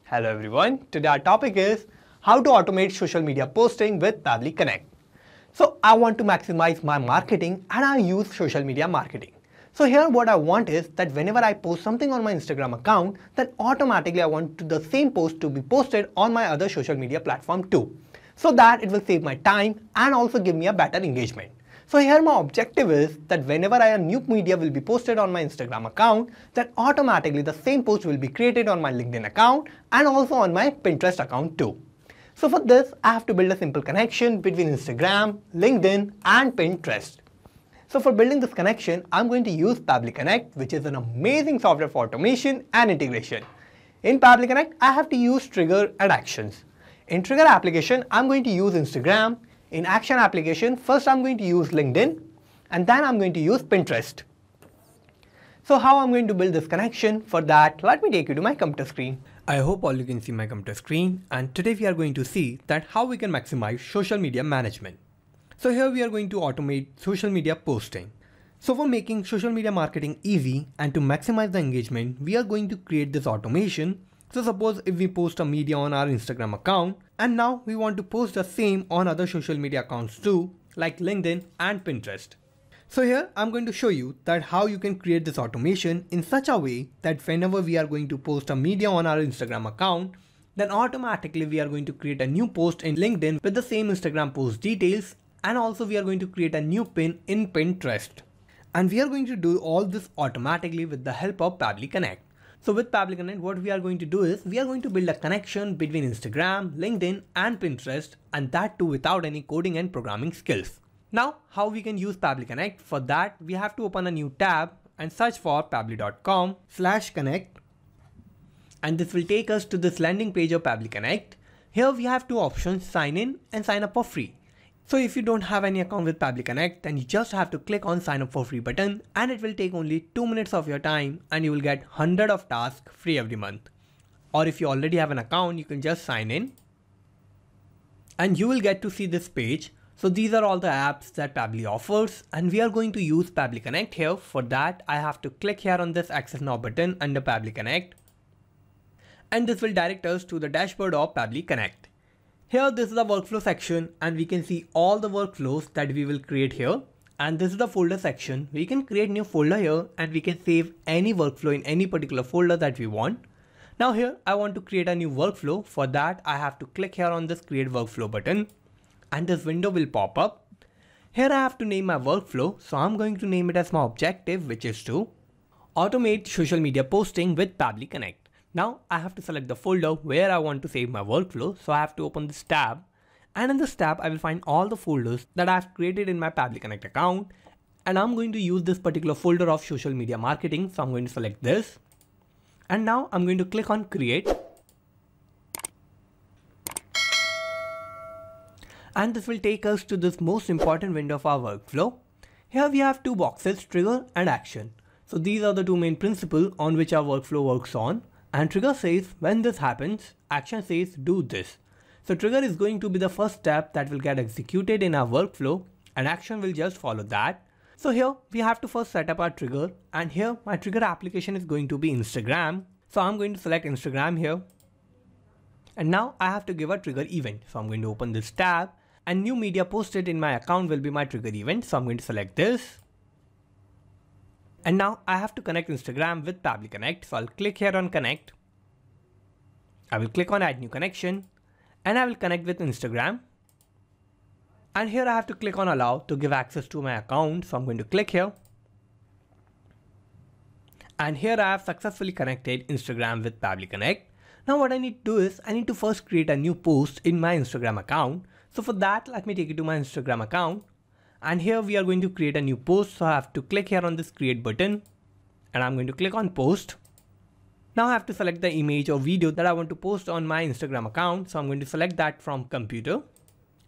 Hello everyone, today our topic is how to automate social media posting with Pabbly Connect. So I want to maximize my marketing and I use social media marketing. So here what I want is that whenever I post something on my Instagram account, then automatically I want the same post to be posted on my other social media platform too. So that it will save my time and also give me a better engagement. So here my objective is that whenever a new media will be posted on my Instagram account, then automatically the same post will be created on my LinkedIn account and also on my Pinterest account too. So for this, I have to build a simple connection between Instagram, LinkedIn and Pinterest. So for building this connection, I'm going to use Pabbly Connect, which is an amazing software for automation and integration. In Pabbly Connect, I have to use trigger and actions. In trigger application, I'm going to use Instagram. In action application, first I'm going to use LinkedIn and then I'm going to use Pinterest. So how I'm going to build this connection? For that, let me take you to my computer screen. I hope all you can see my computer screen, and today we are going to see that how we can maximize social media management. So here we are going to automate social media posting. So for making social media marketing easy and to maximize the engagement, we are going to create this automation. So suppose if we post a media on our Instagram account and now we want to post the same on other social media accounts too, like LinkedIn and Pinterest. So here I'm going to show you that how you can create this automation in such a way that whenever we are going to post a media on our Instagram account, then automatically we are going to create a new post in LinkedIn with the same Instagram post details, and also we are going to create a new pin in Pinterest. And we are going to do all this automatically with the help of Pabbly Connect. So with Pabbly Connect, what we are going to do is we are going to build a connection between Instagram, LinkedIn and Pinterest, and that too without any coding and programming skills. Now, how we can use Pabbly Connect? For that, we have to open a new tab and search for pabbly.com/connect. And this will take us to this landing page of Pabbly Connect. Here we have two options, sign in and sign up for free. So if you don't have any account with Pabbly Connect, then you just have to click on sign up for free button and it will take only 2 minutes of your time and you will get 100 of tasks free every month. Or if you already have an account, you can just sign in and you will get to see this page. So these are all the apps that Pabbly offers and we are going to use Pabbly Connect here. For that, I have to click here on this Access Now button under Pabbly Connect. And this will direct us to the dashboard of Pabbly Connect. Here this is the workflow section and we can see all the workflows that we will create here. And this is the folder section. We can create new folder here and we can save any workflow in any particular folder that we want. Now here I want to create a new workflow. For that I have to click here on this create workflow button and this window will pop up. Here I have to name my workflow. So I'm going to name it as my objective, which is to automate social media posting with Pabbly Connect. Now I have to select the folder where I want to save my workflow. So I have to open this tab and in this tab I will find all the folders that I have created in my Pabbly Connect account. And I'm going to use this particular folder of social media marketing. So I'm going to select this and now I'm going to click on create. And this will take us to this most important window of our workflow. Here we have two boxes, trigger and action. So these are the two main principles on which our workflow works on. And trigger says when this happens, action says do this. So trigger is going to be the first step that will get executed in our workflow and action will just follow that. So here we have to first set up our trigger and here my trigger application is going to be Instagram. So I'm going to select Instagram here. And now I have to give a trigger event. So I'm going to open this tab and new media posted in my account will be my trigger event. So I'm going to select this. And now I have to connect Instagram with Pabbly Connect. So I'll click here on connect. I will click on add new connection and I will connect with Instagram. And here I have to click on allow to give access to my account. So I'm going to click here. And here I have successfully connected Instagram with Pabbly Connect. Now what I need to do is I need to first create a new post in my Instagram account. So for that, let me take you to my Instagram account. And here we are going to create a new post. So I have to click here on this create button and I'm going to click on post. Now I have to select the image or video that I want to post on my Instagram account. So I'm going to select that from computer.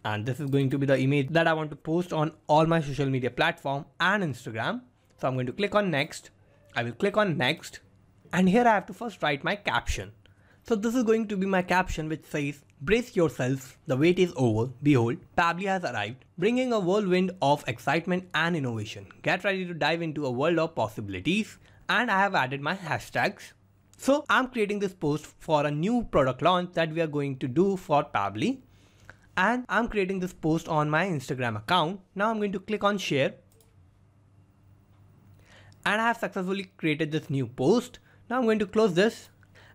And this is going to be the image that I want to post on all my social media platform and Instagram. So I'm going to click on next. I will click on next. And here I have to first write my caption. So this is going to be my caption which says, brace yourselves, the wait is over. Behold, Pabbly has arrived, bringing a whirlwind of excitement and innovation. Get ready to dive into a world of possibilities. And I have added my hashtags. So I'm creating this post for a new product launch that we are going to do for Pabbly. And I'm creating this post on my Instagram account. Now I'm going to click on share. And I have successfully created this new post. Now I'm going to close this.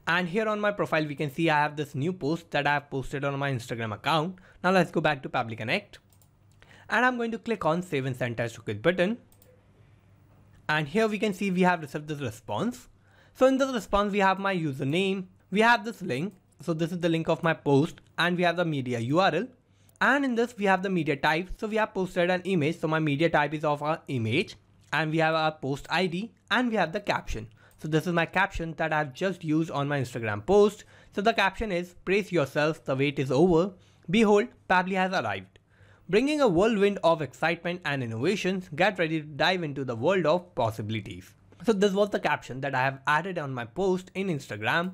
And here on my profile, we can see I have this new post that I have posted on my Instagram account. Now let's go back to Pabbly Connect. And I'm going to click on save and send test request button. And here we can see we have received this response. So in this response, we have my username. We have this link. So this is the link of my post, and we have the media URL. And in this, we have the media type. So we have posted an image. So my media type is of our image, and we have our post ID, and we have the caption. So this is my caption that I've just used on my Instagram post. So the caption is, brace yourself, the wait is over. Behold, Pabbly has arrived. Bringing a whirlwind of excitement and innovations, get ready to dive into the world of possibilities. So this was the caption that I have added on my post in Instagram,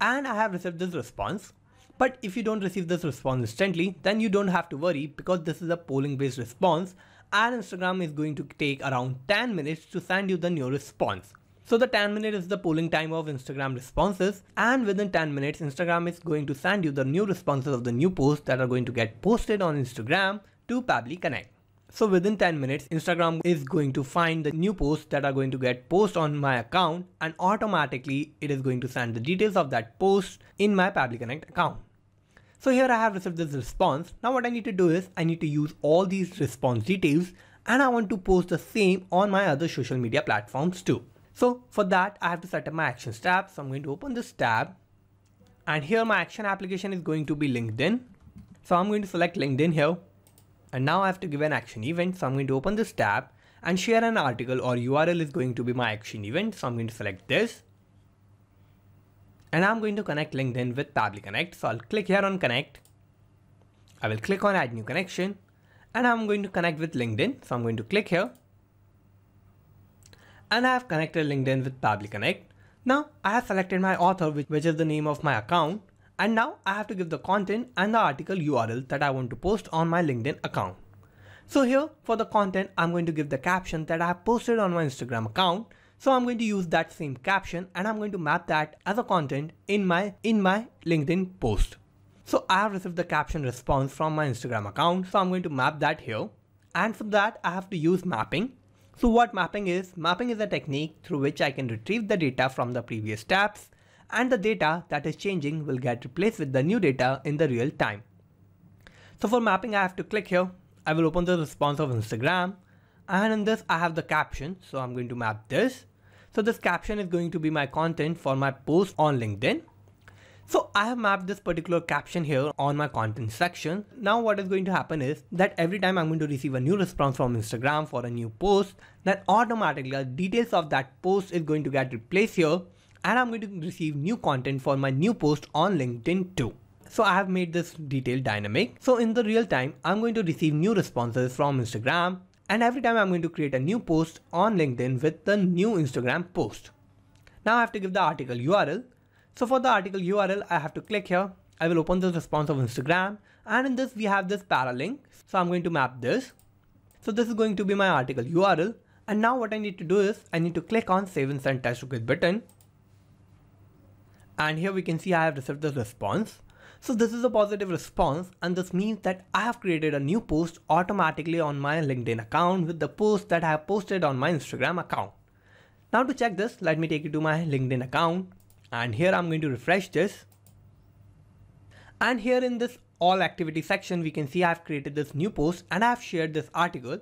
and I have received this response. But if you don't receive this response instantly, then you don't have to worry, because this is a polling based response and Instagram is going to take around 10 minutes to send you the new response. So the 10 minutes is the polling time of Instagram responses, and within 10 minutes Instagram is going to send you the new responses of the new posts that are going to get posted on Instagram to Pabbly Connect. So within 10 minutes, Instagram is going to find the new posts that are going to get posted on my account, and automatically it is going to send the details of that post in my Pabbly Connect account. So here I have received this response. Now what I need to do is I need to use all these response details, and I want to post the same on my other social media platforms too. So for that, I have to set up my actions tab. So I'm going to open this tab, and here my action application is going to be LinkedIn. So I'm going to select LinkedIn here. And now I have to give an action event. So I'm going to open this tab, and share an article or URL is going to be my action event. So I'm going to select this. And I'm going to connect LinkedIn with Pabbly Connect. So I'll click here on connect. I will click on add new connection, and I'm going to connect with LinkedIn. So I'm going to click here. And I have connected LinkedIn with Pabbly Connect. Now I have selected my author, which is the name of my account. And now I have to give the content and the article URL that I want to post on my LinkedIn account. So here for the content, I'm going to give the caption that I have posted on my Instagram account. So I'm going to use that same caption, and I'm going to map that as a content in my LinkedIn post. So I have received the caption response from my Instagram account. So I'm going to map that here. And for that, I have to use mapping. So what mapping is? Mapping is a technique through which I can retrieve the data from the previous tabs, and the data that is changing will get replaced with the new data in the real time. So for mapping, I have to click here. I will open the response of Instagram, and in this I have the caption. So I'm going to map this. So this caption is going to be my content for my post on LinkedIn. So I have mapped this particular caption here on my content section. Now what is going to happen is that every time I'm going to receive a new response from Instagram for a new post, then automatically the details of that post is going to get replaced here, and I'm going to receive new content for my new post on LinkedIn too. So I have made this detail dynamic. So in the real time, I'm going to receive new responses from Instagram, and every time I'm going to create a new post on LinkedIn with the new Instagram post. Now I have to give the article URL. So for the article URL, I have to click here. I will open the response of Instagram, and in this we have this paralink. So I'm going to map this. So this is going to be my article URL. And now what I need to do is I need to click on save and send test request button. And here we can see I have received the response. So this is a positive response, and this means that I have created a new post automatically on my LinkedIn account with the post that I have posted on my Instagram account. Now to check this, let me take you to my LinkedIn account, and here I'm going to refresh this. And here in this all activity section, we can see I have created this new post and I have shared this article.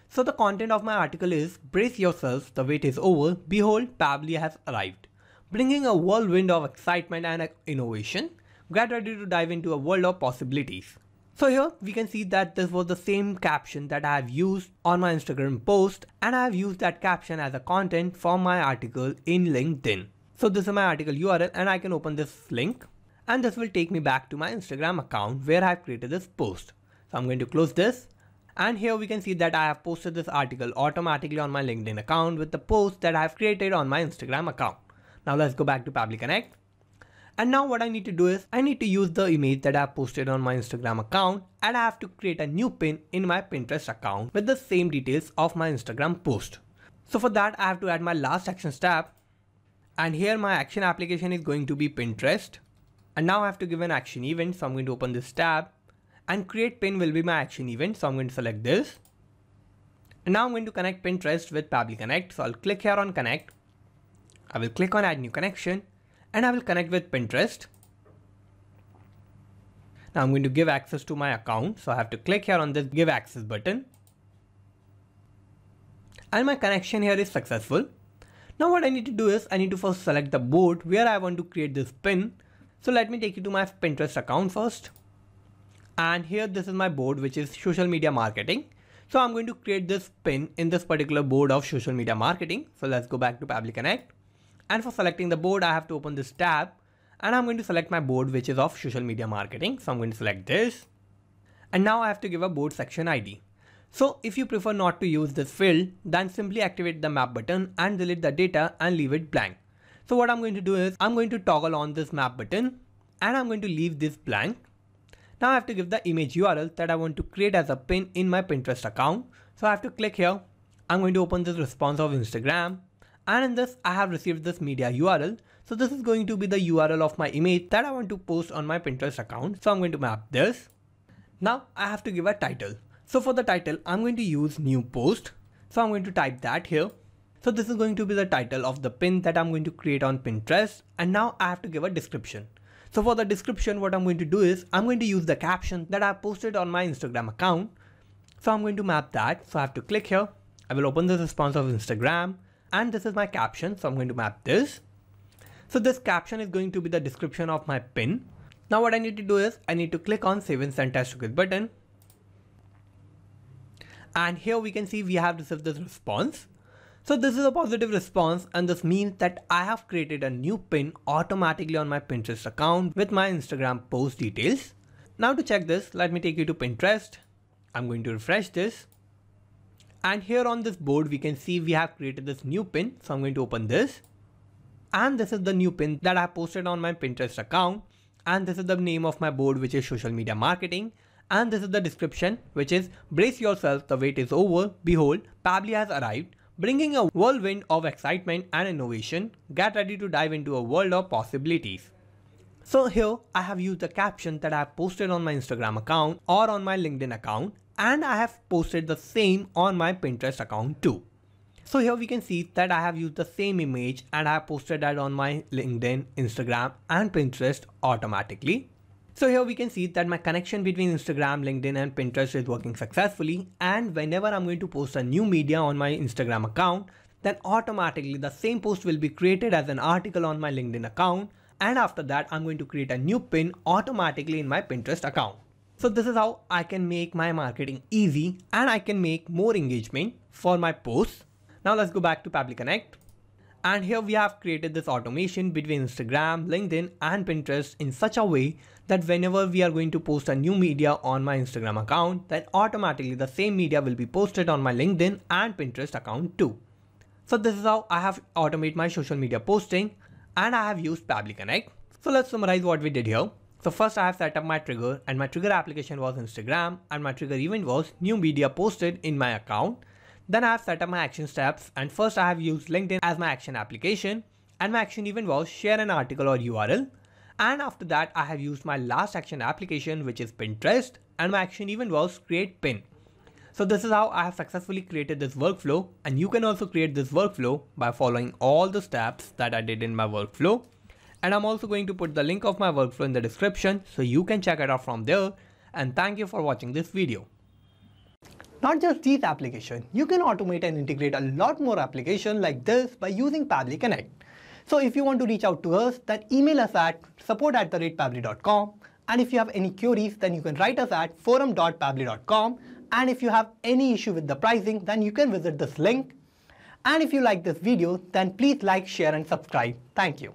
So the content of my article is, brace yourselves, the wait is over. Behold, Pabbly has arrived. Bringing a whirlwind of excitement and innovation, get ready to dive into a world of possibilities. So here we can see that this was the same caption that I have used on my Instagram post, and I have used that caption as a content for my article in LinkedIn. So this is my article URL, and I can open this link, and this will take me back to my Instagram account where I have created this post. So I'm going to close this, and here we can see that I have posted this article automatically on my LinkedIn account with the post that I have created on my Instagram account. Now let's go back to Pabbly Connect. And now what I need to do is I need to use the image that I have posted on my Instagram account, and I have to create a new pin in my Pinterest account with the same details of my Instagram post. So for that, I have to add my last actions tab. And here my action application is going to be Pinterest. And now I have to give an action event. So I'm going to open this tab, and create pin will be my action event. So I'm going to select this. And now I'm going to connect Pinterest with Pabbly Connect. So I'll click here on connect. I will click on add new connection, and I will connect with Pinterest. Now I'm going to give access to my account. So I have to click here on this give access button. And my connection here is successful. Now what I need to do is I need to first select the board where I want to create this pin. So let me take you to my Pinterest account first. And here this is my board, which is social media marketing. So I'm going to create this pin in this particular board of social media marketing. So let's go back to Pabbly Connect. And for selecting the board, I have to open this tab, and I'm going to select my board, which is of social media marketing. So I'm going to select this. And now I have to give a board section ID. So if you prefer not to use this field, then simply activate the map button and delete the data and leave it blank. So what I'm going to do is I'm going to toggle on this map button, and I'm going to leave this blank. Now I have to give the image URL that I want to create as a pin in my Pinterest account. So I have to click here. I'm going to open this response of Instagram, and in this I have received this media URL. So this is going to be the URL of my image that I want to post on my Pinterest account. So I'm going to map this. Now I have to give a title. So for the title, I'm going to use new post. So I'm going to type that here. So this is going to be the title of the pin that I'm going to create on Pinterest. And now I have to give a description. So for the description, what I'm going to do is I'm going to use the caption that I posted on my Instagram account. So I'm going to map that. So I have to click here. I will open this response of Instagram, and this is my caption. So I'm going to map this. So this caption is going to be the description of my pin. Now what I need to do is I need to click on Save and Send Test Request button. And here we can see we have received this response. So this is a positive response, and this means that I have created a new pin automatically on my Pinterest account with my Instagram post details. Now to check this, let me take you to Pinterest. I'm going to refresh this. And here on this board, we can see we have created this new pin. So I'm going to open this. And this is the new pin that I posted on my Pinterest account. And this is the name of my board, which is social media marketing. And this is the description, which is brace yourself, the wait is over. Behold, Pabbly has arrived, bringing a whirlwind of excitement and innovation. Get ready to dive into a world of possibilities. So here I have used the caption that I have posted on my Instagram account or on my LinkedIn account, and I have posted the same on my Pinterest account too. So here we can see that I have used the same image and I have posted that on my LinkedIn, Instagram and Pinterest automatically. So here we can see that my connection between Instagram, LinkedIn and Pinterest is working successfully, and whenever I'm going to post a new media on my Instagram account, then automatically the same post will be created as an article on my LinkedIn account, and after that I'm going to create a new pin automatically in my Pinterest account. So this is how I can make my marketing easy, and I can make more engagement for my posts. Now let's go back to Pabbly Connect. And here we have created this automation between Instagram, LinkedIn and Pinterest in such a way that whenever we are going to post a new media on my Instagram account, then automatically the same media will be posted on my LinkedIn and Pinterest account too. So this is how I have automated my social media posting, and I have used Pabbly Connect. So let's summarize what we did here. So first I have set up my trigger, and my trigger application was Instagram, and my trigger event was new media posted in my account. Then I have set up my action steps, and first I have used LinkedIn as my action application, and my action event was share an article or URL. And after that I have used my last action application, which is Pinterest, and my action event was create pin. So this is how I have successfully created this workflow, and you can also create this workflow by following all the steps that I did in my workflow. And I'm also going to put the link of my workflow in the description so you can check it out from there. And thank you for watching this video. Not just these applications, you can automate and integrate a lot more applications like this by using Pabbly Connect. So if you want to reach out to us, then email us at support@pabbly.com. And if you have any queries, then you can write us at forum.pabbly.com. And if you have any issue with the pricing, then you can visit this link. And if you like this video, then please like, share and subscribe. Thank you.